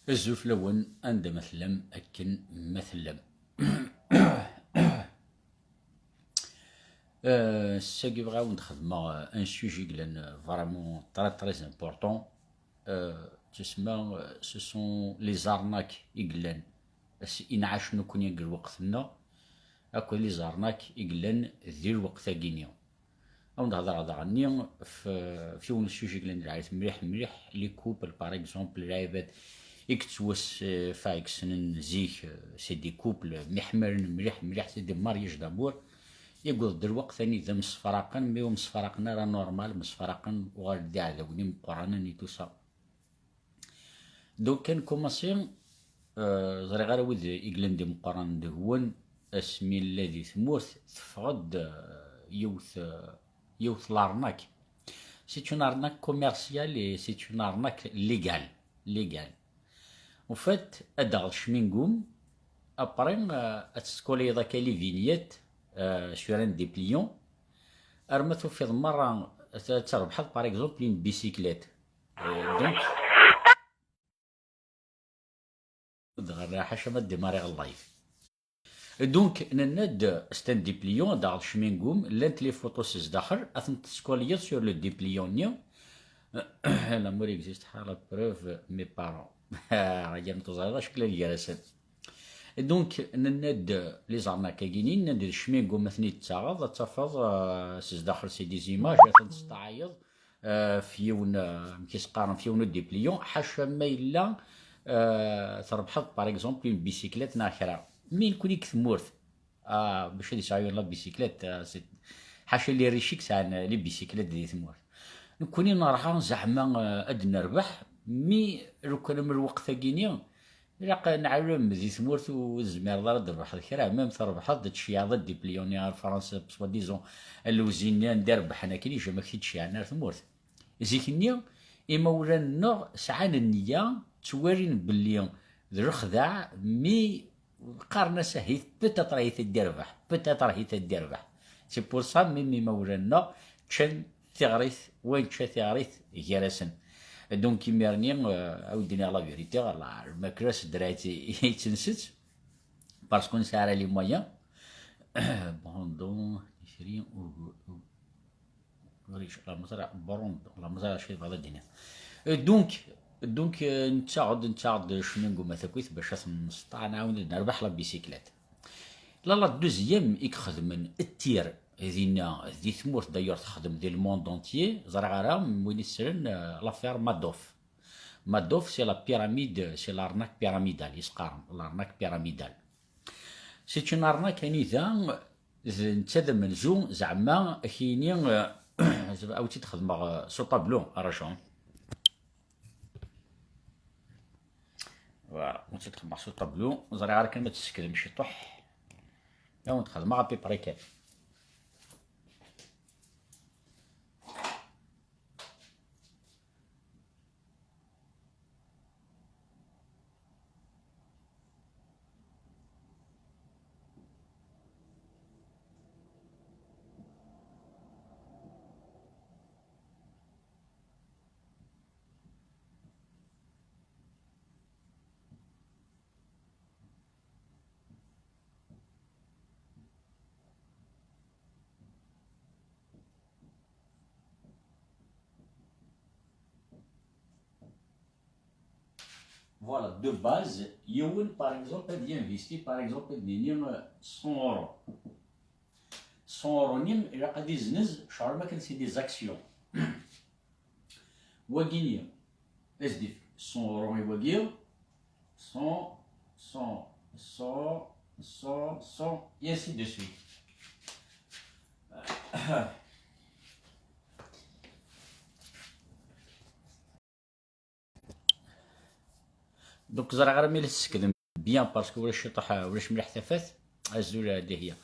الزوف لون عند مثلم أكن مثلم. ساقي بغاو نخدمو ان سوجي لان فريمون تري امبورطون. تسمى سو سون لي زارناك يقلان إنعاش نكون يقل وقتنا أكو لي زارناك يقلان ذي الوقت أكينيو أو نهضر هذا غني في ون السوجي قلان رعايت مليح لي كوبل باغ اكزومبل العباد يكتوس فايك سنن زيك سي دي كوبل محمرن مليح سي دي مارياج دامور يقول دروق ثاني ذا مصفراقا ميو مصفراقنا راه نورمال مصفراقا وغادي عذاوني مقرانا نيتوسا دوك كان كوماسي زري غير ويد يقلن دي مقران دهون اسمي الذي ثموث تفقد يوث لارناك سي اون ارناك كوميرسيال اي سي اون ارناك ليغال وفات ادغ شمينغوم ابرين اتسكولي ذاك لي فينيت سور ان ديبليون ارمتو في المره تربحت باغ اكزومبل اون بيسيكليت دونك غير حاشا ما ديماري اللايف دونك نناد ستان ديبليون داغ شمينغوم لانت لي فوتوسيس داخل اثن تسكوليات سور لو ديبليون نيو لا مور اكزيست حالا بروف مي بارون راجل نتوزايضا شكل الجرسان دونك نناد لي زارناك كاينين نناد شمينغوم مثني تاغض تفض سيس داخل سي دي زيماج اثن تستعيض فيون كيسقارن فيون ديبليون حاشا ما إلا تربحت باغ اكزومبل اون بيسيكليت ناخرة مين كوني كثمورث باش هادي ساعيون لا بيسيكليت حاشا لي ريشيك ساعن لي بيسيكليت دي ثمورث نكوني نرحان زعما اد نربح مي لو كان من الوقت ثاقيني لا نعلم ذي ثمورث والزمير دار تربح الكرا ميم تربحت تشياض ديبليونيار فرنسا سوا ديزون اللوزينيان ندير بحنا كي جا كيتشيعنا ثمورث زيكني إمولانا سعان النية توارين بلي ذو الخداع مي قارنا سهيث بتات راهي تديربح سي بور سا مي مولانا تشن ثغريث وين تشا ثغريث جراسن دونك كيميرني عاوديني لا فيريتي لا الماكلاس درايتي يتنست باسكو نسعى لي مويان بوندون 20 لا مزرعة بروند لا مزرعة شي بعض الدنيا دونك نتاعد شنو نقول مثلا باش نستطيع نعاون نربح لا بيسيكلات لا دوزيام يخدم التير هذينا ذي ثمورت داير تخدم دي الموند اونتيي زرع وين يسرن لافير مادوف سي لا بيراميد سي لارناك بيراميدال يسقارن لارناك بيراميدال سي اون ارناك يعني ذا نتا منزو زعما كاينين او تخدم سو طابلو راجون فوالا تخدم سو طابلو زرع غير كلمه تسكر ماشي طح او تخدم غا بيبري كاف Voilà, de base, Youn, par exemple, elle investit, par exemple, 100 euros. 100 euros, il a des business, c'est des actions. Wagini, SDF, 100 euros et Wagir, 100, 100, 100, 100, 100, et ainsi de suite. دونك زرع غير ملي تسكدم بيان باسكو ولاش يطيح ولاش مليح ثفات الزول هادي هي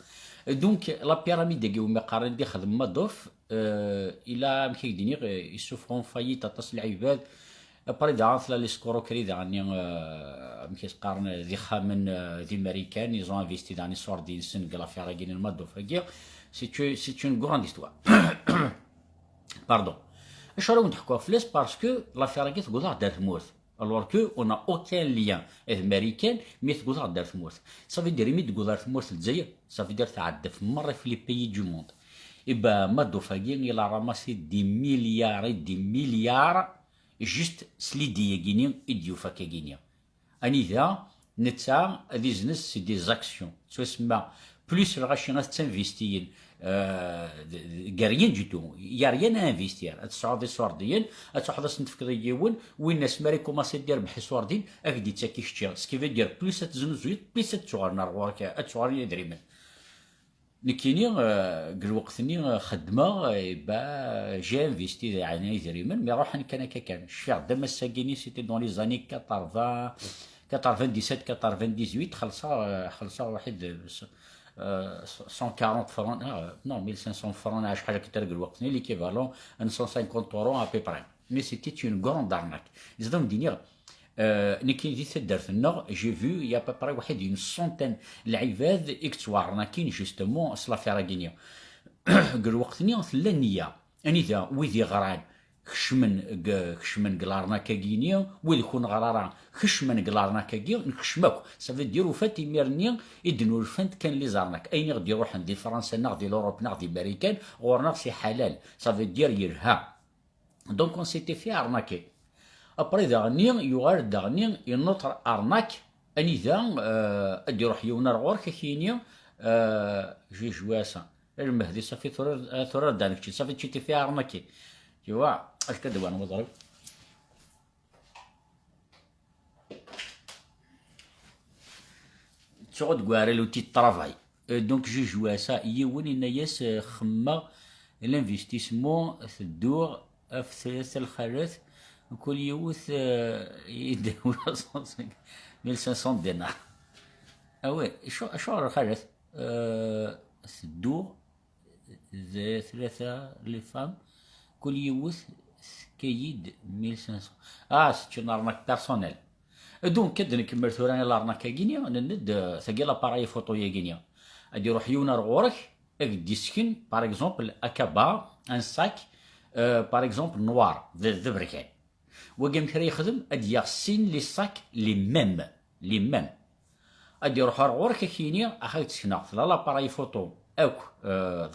دونك لا بيراميد كي وما قارن دي خدم مادوف الى مكي ديني يسوفرون فايت اطاس العباد ابري دا ثلا لي سكروكري داني مكيس قارن ذي خامن ذي امريكان يزون انفيستي داني سوار دين سن قلا في راجين المادو فاكيا سي اون غراند هيستوار. باردون اش راهو نضحكوا فلاس باسكو لافير تقول دارت مورث الوغ كو اون اوكان ليان امريكان مي تقول دارت مورث صافي دير مي تقول دارت مورث الجزائر صافي دير تعدى في مره في لي بيي دو موند إبا مادو فاكين إلا راماسي دي مليار جست سليدية كينيا إديو فاكا كينيا أني ذا نتا دي زنس سي دي زاكسيون تسمى بلوس الغاشي ناس تنفيستيين كاريان جيتو يا ريان انفيستير تصعد دي سوارديين تصعد سنتفكر يون وين الناس ماري كوماسي دير بحي سواردين اكدي تاكي شتي سكيفا دير بلوس تزنزويت بلوس تصغر نار وراك تصغر يدري من نكيني الوقتني خدمه با جي انفيستي يعني يدريمن مي روح كان كان الشيع دما الساكيني سيتي دون لي زاني 80 97 98 خلصا واحد 140 فرون نو 1500 فرون شحال كترق الوقتني ليكيفالون 150 اورو ا بي بري مي سيتي اون غروند ارناك زدهم دينيغ نكين دي تدرت النغ جي فيو يا بابري واحد اون سونتين العباد اكتوارنا كاين جوستومون اصلا في راكينيا قال وقتني ثلا النيه اني ذا ويدي غران خشمن قلارنا كاكينيا ويدي كون غرارا خشمن قلارنا كاكيا نخشمك صافي ديرو فات ميرنيا يدنو الفنت كان لي زارناك اين غادي يروح ندي فرنسا نغدي لوروب نغدي امريكان غورنا سي حلال صافي دير يرها دونك اون سيتي في ارناكي ابري داغني يغار داغني ينوطر ارناك اني ذا ادي يروح يونر غور كاكينيا جي جواسا المهدي صافي ثورة دانك صافي تشيتي فيها ارناكي تيوا اش كدب انا مضرب تقعد كواري لو تي طرافاي دونك جي جواسا يون الناس خما الانفستيسمون تدور في ثلاثة الخارث كل يوث يدور 1500 دينار اوي شو الخارث تدور ثلاثة لي فام كل يوث كيد 1500 سيتي ارناك بيرسونيل دونك كد نكمل ثوراني لارناك كينيا ند ثقي لاباراي فوتو يا كينيا ادي يروح يونر غورك اك سكين باغ اكزومبل اكابا ان ساك باغ اكزومبل نوار ذا بركان وقام كرا يخدم ادي يغسين لي ساك لي ميم ادي يروح غورك كينيا اخا تسكنا لا لاباراي فوتو اوك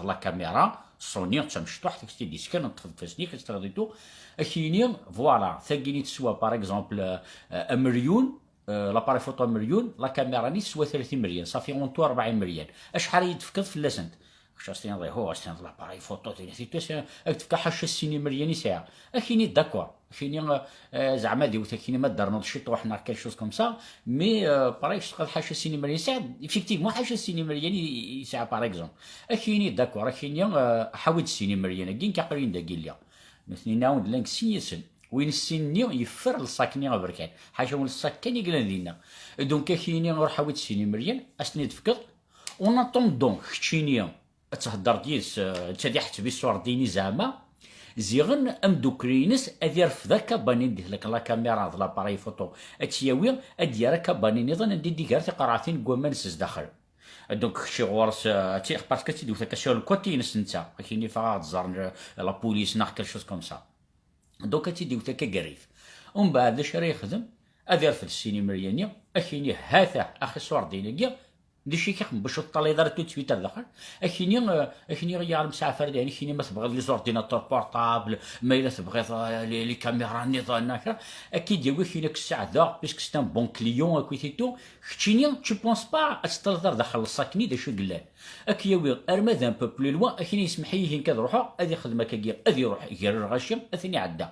لا كاميرا سوني تمشطوح تكتي ديسكان نطفي فاسني كتستغديتو اكيني فوالا ثاقيني تسوى باغ اكزومبل مليون لاباري فوتو مليون لا كاميرا ني تسوى 30 مليون صافي اونتو 40 مليون اشحال يتفكض في اللاسنت شاستين ضي هو استين لاباري فوتو تيتو اكتفكا حاشا 60 مليون يساع اكيني داكور اكيني زعما ديوت اكيني ما دارنا شي طوحنا كال شوز كوم سا مي باغ تقد حاشا 60 مليون يساع ايفيكتيفمون حاشا 60 مليون يساع باغ اكزومبل اكيني داكور اكيني حاول 60 مليون كين كاقرين داكيليا مثني ناود لانك سيسن وين السني يفر الصاكني غبركان حاجه من الصاكن يقلن دينا دونك كاينين نروح حوالي 90 مليون اسني تفكر ونطون دونك كتشيني تهضر ديس تادي حتبي الصور ديني زعما زيغن ام دوكرينس ادير في ذاك باني ندير لك لا كاميرا د لاباري فوتو اتياوي ادير لك باني نظن ندي ديكار قراتين كومانس داخل دونك شي غورس تي باسكو تي دوك شي الكوتي نسنتا كايني فقط زار لا بوليس ناخ كل شوز كوم سا دونك تي ديك كقريف ومن بعد اش راه يخدم ادير في السينما مليانيه اكيني هاثا اخي صور دينيا دي شي كيخدم باش طالي دار تو تويتر داخل اكيني غير مسافر يعني كايني ما تبغي لي زورديناتور بورطابل ما الا تبغي لي كاميرا نظام هكا اكيد يا كاين ديك الساعه ذا باسكو سي ان بون كليون اكويتيتو كتشيني تو بونس با تستلدر داخل الساكني دا شو قلال اكيوي ارما ذا بو بلو لوا اكيني يسمح ليه كذا روحو ادي خدمه كير ادي يروح يدير الغاشي اثني عدا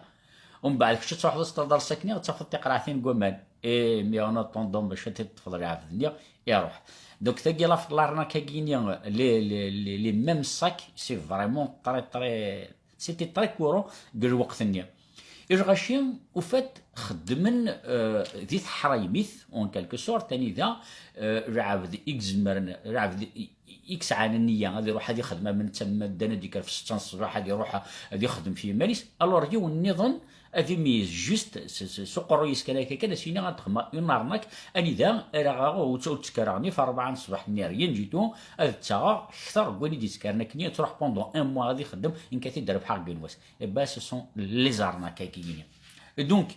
ومن بعد كش تروح تستلدر ساكني تاخذ تقراثين كومان اي مي انا طوندون باش تفضل عاد الدنيا يروح دونك تاكي لا في لارناكا كينيا لي ميم ساك سي فريمون تري سيتي تري كورون ديال الوقت النيا اش غاشي وفات خدمن ذي حرايميث اون كالكو سورت تاني ذا رعاود اكس مرن رعاود اكس عن النيه غادي يروح هذه خدمه من تما دانا ديك في 6 الصباح غادي يروح غادي يخدم في ماريس الور يو النظام هذه ميز جوست سوق الرئيس كان سينا غتخدم ينارناك اني ذا راه تسكراني في 4 الصباح ناريين جيتو هذا تا اكثر كوني دي سكرنا كني تروح بوندون ان موا غادي يخدم ان كاتي دار بحال كنواس با سو سون لي زارناك كاينين دونك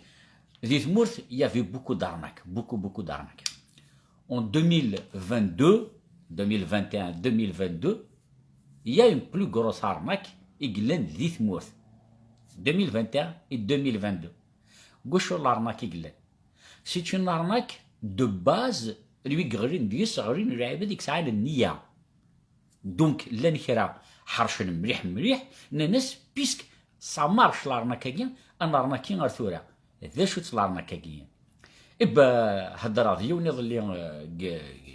Des Mours, il y avait beaucoup d'arnaques, beaucoup d'arnaques. En 2022, 2021, 2022, il y a une plus grosse arnaque, Iglen Des Mours. 2021 et 2022. Gauche l'arnaque Iglen. C'est une arnaque de base, lui grin, lui صغرين العباد ديك الساعة النية. Donc, l'enchera حرشن مليح ناس بيسك ça marche l'arnaque كاين أنا arnaque غير ثورة. ذا شو تطلعنا كاكيين إبا هدرا ديوني ظلي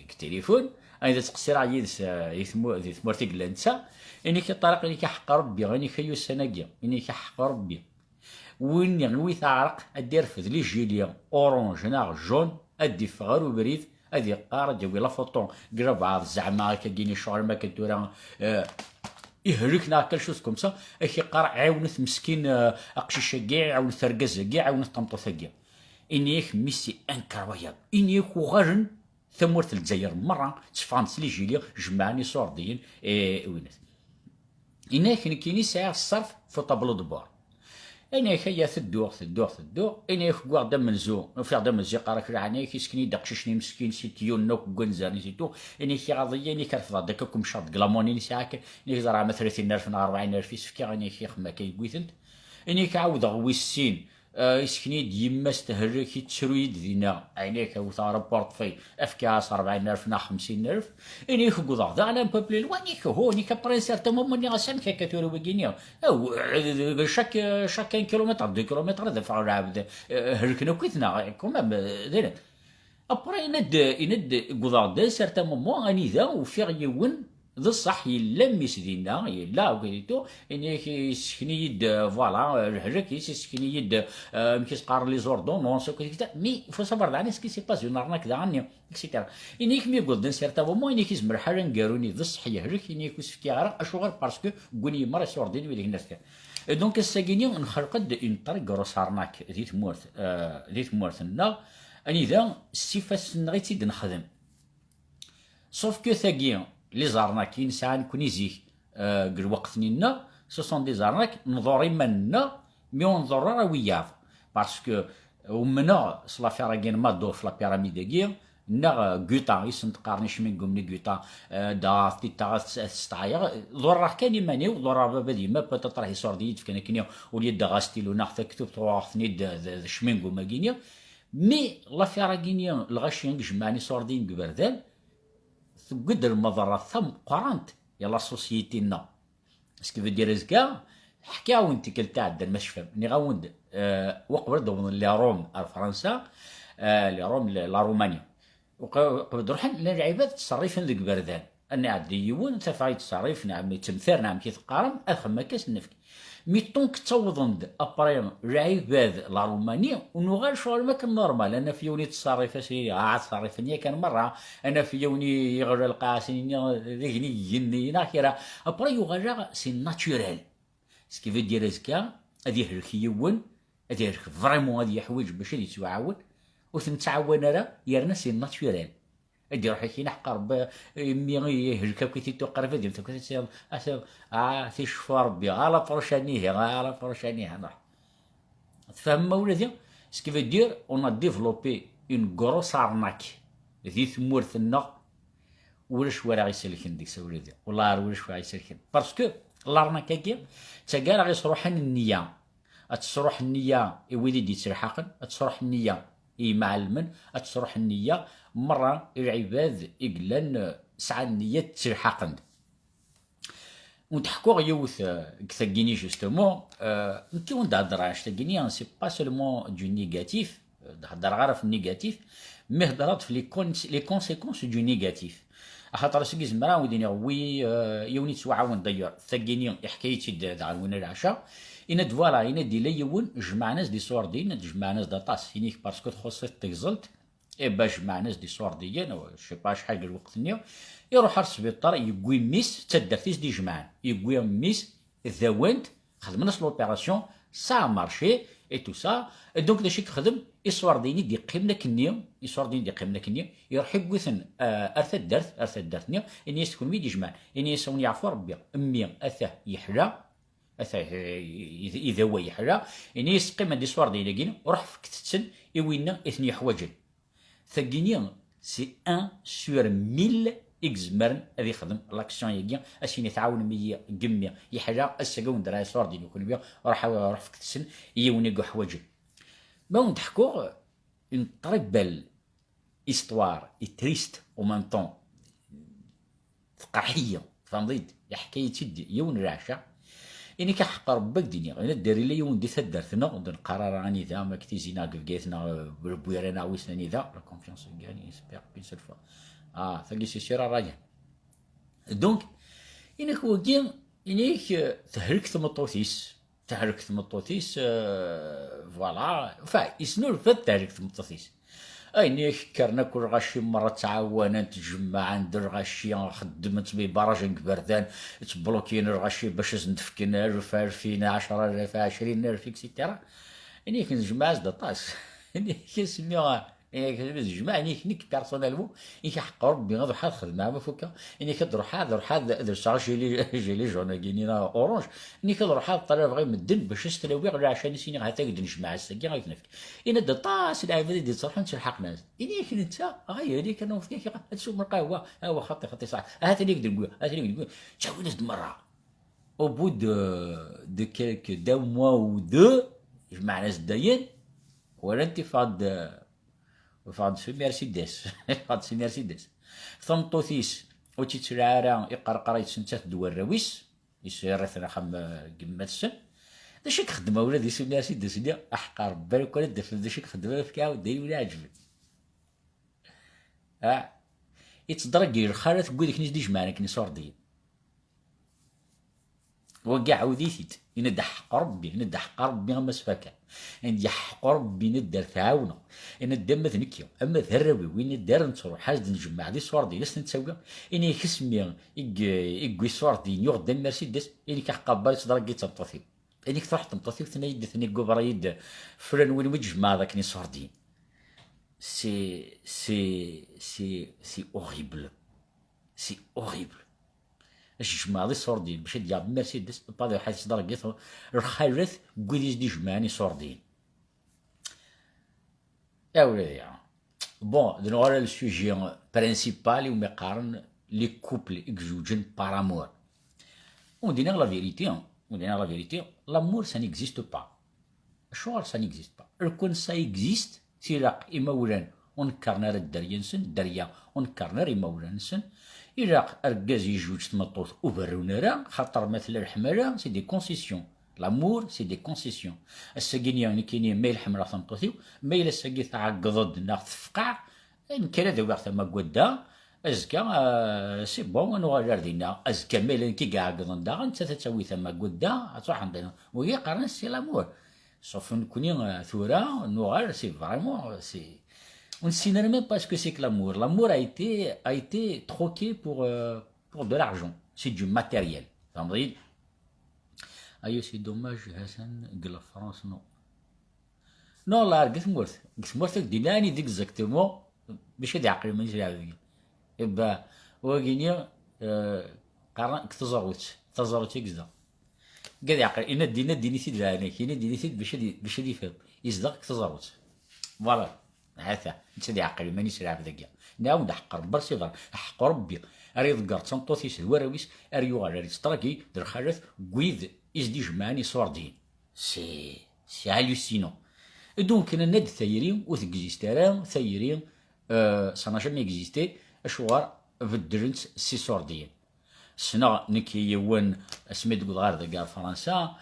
كتليفون أنا تقصير عيدس يثمر تقلنسا إني كطريق إني كحق ربي غني كيو سناكيا إني كحق ربي وين يغوي تعرق أدير فذلي جيليا أورانج ناغ جون أدي فغار وبريد أدي قار جوي لا فوطون قرب بعض زعما كاكيني شعر ما كنتورا يهلكنا كلشوز كومسا اكي قرع عاونت مسكين اقشيشه كاع عاونت ثرقزه كاع عاونت طمطوثه كاع انيك ميسي انكرويابل انيك وغرن ثمورت الجزائر مره تفانس لي جيليا جمعني صوردين وينات انيك كيني ساعه الصرف في طابلو دبار انيك هي تدور انيك كوع دم نزو في دم نزي قراك راني كيسكني دقششني مسكين سيتيون نوك كونزاني سيتو انيك غاضيه انيك رفض داككم شرط كلاموني ساعك انيك زرع ما 30,000 40,000 فيسكي انيك خما كيقويثنت انيك عاود غويسين يسكني ديما استهلك يتشرويد دينا عينيك او ثار بورطفي افكاس 40,000 نا 50,000 اني كوضع ذا انا بابلي وانيك هو نيك برينسير تمام مني غسان كاتورو بكينيا او شاك كيلومتر 2 كيلومتر دفع العبد هلكنا كويتنا كومام دينا ابري يند كوضع ذا سيرتا مومون اني ذا وفي يون ذا الصح يلا ميسدينا يلا وكيتو اني يسكني يد فوالا الحاجه يسكني يد كيس قار لي زوردونونس وكذا مي فو صبر على سكي سي باس اون ارناك داني اكسيتيرا انيك مي قول دان سيرتا بومو انيك يزمر حاجه نقاروني ذا الصح يهلك انيك وسفتي عرق اشغل باسكو قولي مره سوردين ولي الناس دونك الساكيني نخرقد اون طريق غروس ارناك ذي تمورثنا اني ذا السيفاس نغيتي نخدم سوف كو ثاكي لي زارناك ينسان كوني زيك قل وقت نينا سو سون دي زارناك نضوري منا مي نضر راه وياض باسكو ومنا سلا فيراكين ما دور في لا بيراميد كيا نا غوتا يسنت قارنيش من قمني غوتا دا تيتا ستايا ضر راه كان يماني ضر بابا ديما بوتيت راه يسورديت كان كنيا وليد غاستيلو ناخذ كتب تروحني شمين قوما كينيا مي لا فيراكينيا الغاشيان جمعني سوردين قبردان تقد المضرة ثم قرانت يلا سوسيتينا اسكو في دير زكا حكا وانت كلتا عند المشفى ني غاوند وقبل دون لي روم فرنسا لي روم لا رومانيا وقبل روح العباد تصريفن ذيك بردان انا عندي يون تفاي تصريف نعم تمثال نعم كي تقارن اخما كاس النفك مي طونك توضند ابري العباد لا رومانيا ونغال شغل ما كان نورمال انا في يوني تصرف سي تصرف نيا كان مره انا في يوني يغرى القاسين ذيك يني ناكيرا ابري يغرى سي ناتوريل سكي في دير اسكا هذه الكيون هذه فريمون هذه حوايج باش يتعاون وتنتعاون راه يرنا سي ناتوريل ادي روحي كي نحقر مي يهلكا كي تقرب ديال تكسي تيشفى ربي على فرشانيه على فرشانيه انا تفهم ولادي سكي في دير اون ا ديفلوبي اون غروس ارناك ذي ثمورثنا ولا شويه راه يسلكن ديك ولادي والله ولا شويه يسلكن باسكو الارناك كي تا راه يصروحن النيه تصروح النيه ويلي ترحقن تصروح النيه معلمن تصروح النيه مرة العباد إقلان سعى النية تلحقن ونتحكو يوث كثاقيني جوستومون نتي وند هضراش تاقيني سي با سولمون دو نيجاتيف هضر غير في النيجاتيف مي هضرات في لي كونسيكونس دو نيجاتيف خاطر سكي زمرا وديني وي يوني توعاون داير ثاقيني حكايتي دعونا العشاء إن فوالا إن دي ليون جمع ناس دي صور دين جمع ناس دا طاس إنيك باسكو تخصص تغزلت إبا جمع ناس دي صور ديان شي با شحال الوقت نيا يروح للسبيطار يقوي ميس تدرتيس دي جمعان يقوي ميس ذاونت خدمنا لوبيراسيون سا مارشي اي تو سا دونك داكشي كخدم يصور ديني دي قيمنا كنيا يصور ديني دي قيمنا كنيا يروح يقوثن ارث الدرت نيا اني يسكن ميدي جمعان اني يسون يعفو ربي امي اثاه يحلى اثاه اذا هو يحلى اني يسقي ما دي صور ديني كين وروح فكتتسن يوينا اثني حواجن ثقينيا سي ان سور 1000 اكزمرن هذا يخدم لاكسيون يجي اسيني تعاون مي قمي يحرا السكون درا صور ديال يكون بيا راح فكت السن يونيقو حواجه ما نضحكوا اون طري بال استوار تريست او ميم طون ثقاحيه فهمتي حكايه تدي يون راشا اني كحق ربك دنيا انا داري لي يون دي ثدرتنا ونقرر راني ذا ما كتي زينا قفقيتنا بويرنا ويسني ذا لا كونفيونس غاني سبير بين سلفا ثقي سيرا راجع دونك إنك وكين إنك تهركت مطوثيس فوالا يسنو الفت تهركت مطوثيس إنك كرنا كل غشي مرة تعاونا تجمع ندير غشي خدمت بي براجن بردان تبلوكين الغشي باش ندفكنا رفا فينا 10 20 فيك سيتيرا إنك نجمع زدا طاس إنك نسميوها جماعة نيك بيرسونيلمون إنك حق ربي غادي حال خدمة ما فوكا إنك تروح هذا درت جيلي جون كاينين أورانج إنك تروح هذا الطريق غير مدن باش تستلوي غير عشان سيني غاتاك نجمع الساكي غير نفك إن دا طاس العباد دي تصرح نتلحق ناس إنك أنت غير هذيك أنا وفيك تشوف من القهوة هو خطي صح هات اللي نقدر تشاوي ناس مرة أو بو دو كيلك دو موا و دو جمع ناس داين ولا أنت فاد فهاد سي مرسيدس ثمطوثيس و تيتسرعارا يقرقر يتسنتات دوا الراويس يسير ثنا خم قمات السن داكشي كخدمه ولا دي سي مرسيدس اللي احقر بالك ولا دفل داكشي كخدمه في كاع وداير ولا عجبك يتصدرق الخارة تقول لك نجدي جمعنا كني صور ديال وكاع وديتيت إن حق ربي غما سفاكا إن حق ربي ندار تعاونة إن الدم مثنكيا أما ذراوي وين دار نتروح حاجة نجمع دي صور ديال نتساوي إن يخسمي يقوي صور ديال يوغ دم مرسيدس إن كحقابا يتصدرق يتطفي إنك تروح تمطفي وثنا يد ثاني كوبرا يد فلان وين وجمع ذاك ني صور ديال سي أوريبل جمع دي صور ديال باش ديال مرسيدس بعد حيت صدر الخيرث كويديز دي جمعني صور ديال يا ولادي بون دونو على السوجي برينسيبال وما يقارن لي كوبل اكزوجن بارامور اون دينا لا فيريتي لامور سا نيكزيست با الشغل سا نيكزيست با كون سا اكزيست سيراق إمولان ونكرنا الدريا نسن دريا ونكرنا إمولان نسن إلا أركاز يجوج تمطوط وبرونا راه خاطر مثل الحمارة سي دي كونسيسيون لامور سي دي كونسيسيون الساكينيا اللي كاينين مايل الحمرا تمطوطيو مايل الساكي تاع قضض ناخذ تفقع كان هذا وقت ما قدا ازكا سي بون نغير دينا ازكا مايل كي كاع قضن دا انت تسوي ثما قدا تروح عندنا وهي قرن سي لامور سوف نكوني ثورا نغير سي فريمون سي On ne sait même pas ce que c'est que l'amour. L'amour a été troqué pour de l'argent. C'est du matériel. Aïe, c'est dommage, Hassan, que la France, non. Non, là, قلت مرت ديناني ديك exactement باش هادي عقلي مانيش عارف يبا واكينيا قرن تزروت كذا قال عقلي ان ديني سيد لهنا كاين ديني سيد باش هادي فهم يصدق تزروت فوالا هذا انت اللي عقلي مانيش عارف ذاك نعاود حق ربي صفر حق ربي اريد كار تنطوثيس الوراويس اريو على ستراكي در خالف كويد يزدي جمعني صور دين سي هالوسينو دونك انا ناد ثايرين وثكزيستارا ثايرين سا جامي اكزيستي اشوار بدرنت سي صور دين سنا نكي يوان سميت غار دكا فرنسا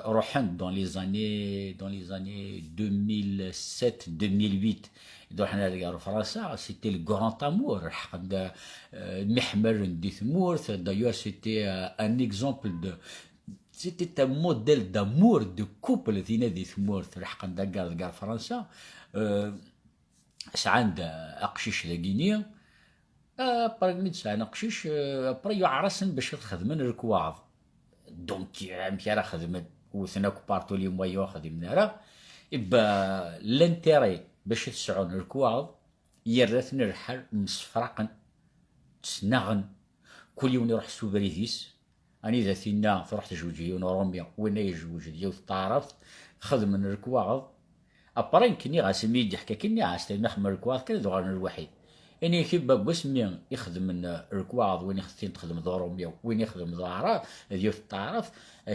روحن دون لي زاني 2007 2008 دوحنا لكار فرنسا سيتي لو غران امور حق محمر ندي ثمورث دايور سيتي ان اكزومبل دو سيتي ان موديل دامور دو كوبل ذي نادي ثمورت الحق دكار فرنسا. سعند اقشيش ذا كينيا براغميد سعنا قشيش برا يعرسن باش تخدمن الكواض. دونك مشي راه خدمت وثنا كبارتو لي مويا خدمنا راه إبا لانتيري باش تسعون الكواض يرثن الحر مسفرقن تسنغن كل يوم يروح سوبريديس. اني اذا ثينا تروح تجوجي روميا وين يجوج ديال تعرفت خدم من الكواض ابرين كني غاسمي يحكي كني عاست نخمر الكواض كذا دوغان الوحيد اني كيبا بسمي يخدم من الكواض وين يخدم تخدم روميا وين يخدم ظهرات ديال تعرف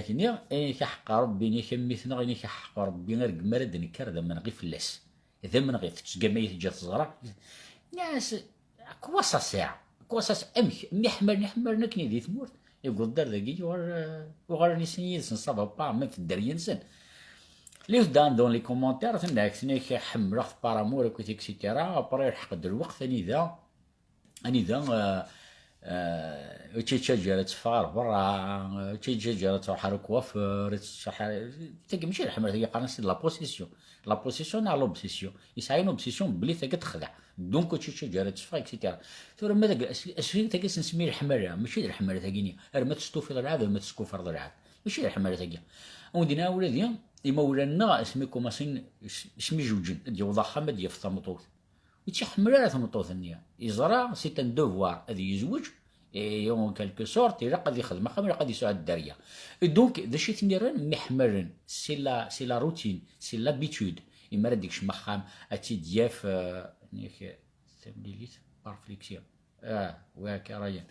كني اني كحق ربي ني كميتنا غير كحق ربي غير قمرد نكر من غير فلاس اذا من غير تجمع جات الزرع ناس كواسا ساعه كواسا امك نحمر نكني دي ثمور يقول دار ذاكي وغير نسني نصابها با من في الدريه نسن لي دان دون لي كومونتير تناك ثني كيحمر في بارامور كويت اكسيتيرا ابري يحقد الوقت اني ذا تشي جالت فار برا تشي جالت تروح الكوافور تاك ماشي الحمر هي قناص لا بوسيسيون على لوبسيسيون يسعين اوبسيسيون بلي تاك تخدع دونك تشي جالت فار اكسيتيرا ثم ماذا اسفين تاك نسمي الحمر ماشي الحمر تاكيني ما تستوفي العاد وما تسكوفر العاد ماشي الحمر تاكي ودينا ولادي يمولانا اسمي كوماسين اسمي جوجين ديال ضخامه ديال في الطمطوط يتحمل على ثمطوط النية يزرع سي ان دوفوار هذه يزوج اون كالكو سورت الا قد يخدم خمر قد يساعد الداريه دونك ذا شي تنيران محمرن سي لا روتين سي لابيتود اما راه ديكش مخام اتي دياف نيك تمليليت بارفليكسيون وياك رايان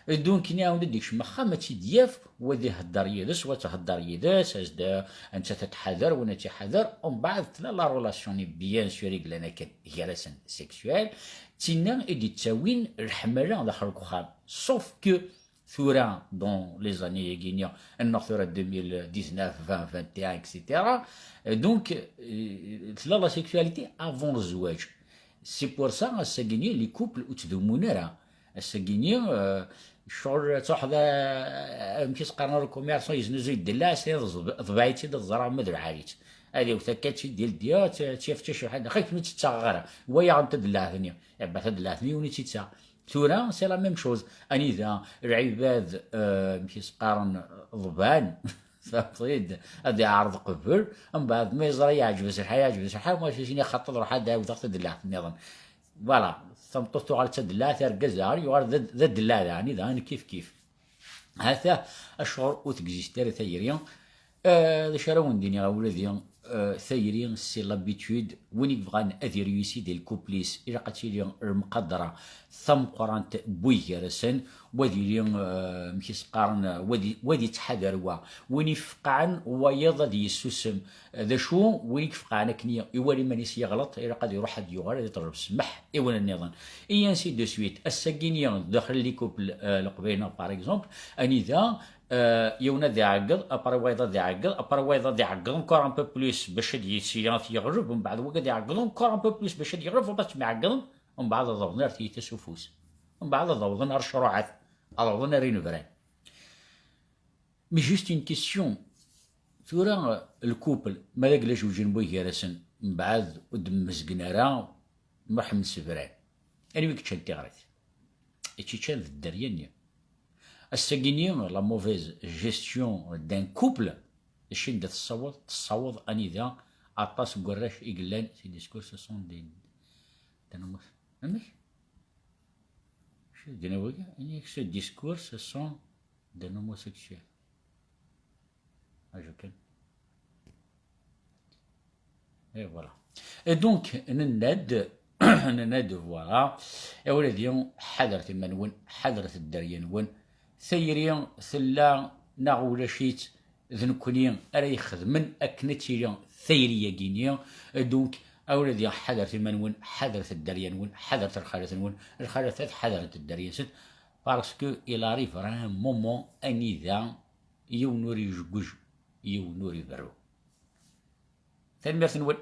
دونك نيا ديكش مخام اتي دياف وذي هدار يدس وتهدر يدس ازدا انت تتحذر وانا تحذر ومن بعد لا رولاسيون بيان سور لنا كان جلسا سيكسوال تينا ادي تاوين الحمله داخل الكخام سوف كو ثورا دون لي زاني غينيا ان ثورا 2019 20 21 اكسيتيرا دونك لا سيكسواليتي افون الزواج سي بور سا ساكيني لي كوبل وتدومون راه ساكيني الشغل تاخذ يمكن تقارن الكوميرسون يزنزو يدلا سير ضبايتي الزرع مدر عاليت هذه وثكات ديال ديات تشاف شي حد خايف من تتغير ويا غنتدلع ثانيه يبقى تدلع ثاني وني تيتا ثورا سي لا ميم شوز اني ذا العباد يمكن تقارن ضبان فهمتي هذا عرض قبل من بعد ما يزرى يعجبس الحياه يعجبس الحياه ما شي خط روح هذا وضغط تدلع النظام فوالا ثمطوطو غير تدلع تركز يغار ذا دلع يعني ذا كيف هذا الشعور وتكزيستير ثيريا ذا شراون ديني ولادي ثيريا سي لابيتود وين يبغى اذي ريوسي ديال الكوبليس الى قاتيلي المقدره ثم قرانت بويغرسن ودي مشي سقارن ودي تحذر وين يفقعن ويضا دي السوسم ذا شو وين يفقعن كنيا يولي مانيس يغلط الى قد يروح حد يغار يضرب السمح ايوا النظام اي انسي دو سويت الساكينيا داخل لي كوبل القبينه باغ اكزومبل اني ذا يونا ذي عقل ابرا وايضا ذي عقل ابرا وايضا ذي عقل انكور ان بو بلوس باش يسيانت يغرب ومن بعد وقد يعقل انكور ان بو بلوس باش يغرب وباش معقل ومن بعد ضوض نار تيتسوفوس ومن بعد ضوض نار شروعات ضوض نار رينوفران مي جوست اون كيسيون ثورا الكوبل مالك لا جوجين بوي كراسن من بعد ودم مزقنارا محمد سفران اني ويك تشنتي غريت اتشيتشان في الدريانيا الساكينيون لا موفيز جيستيون دان كوبل الشين دا تصوض اني ذا اطاس قراش اقلان سي ديسكور سون دي تنمس امش شو دينا وكا اني سو ديسكور سون دي هوموسيكسوال اجو كان اي فوالا دونك نناد فوالا يا ولادي حضرت المنون حضرت الدريه نون ثيريا ثلا ناغولا شيت ذنكوني راه يخدمن اكنتيريا ثيريا كينيا دونك اولادي حضرت المنون حضرت الدريه نون حضرت الخالة نون الخالة حضرت الدريه ست باسكو il arrive un moment اني ذا يونوري جوج يونوري برو تنمير نون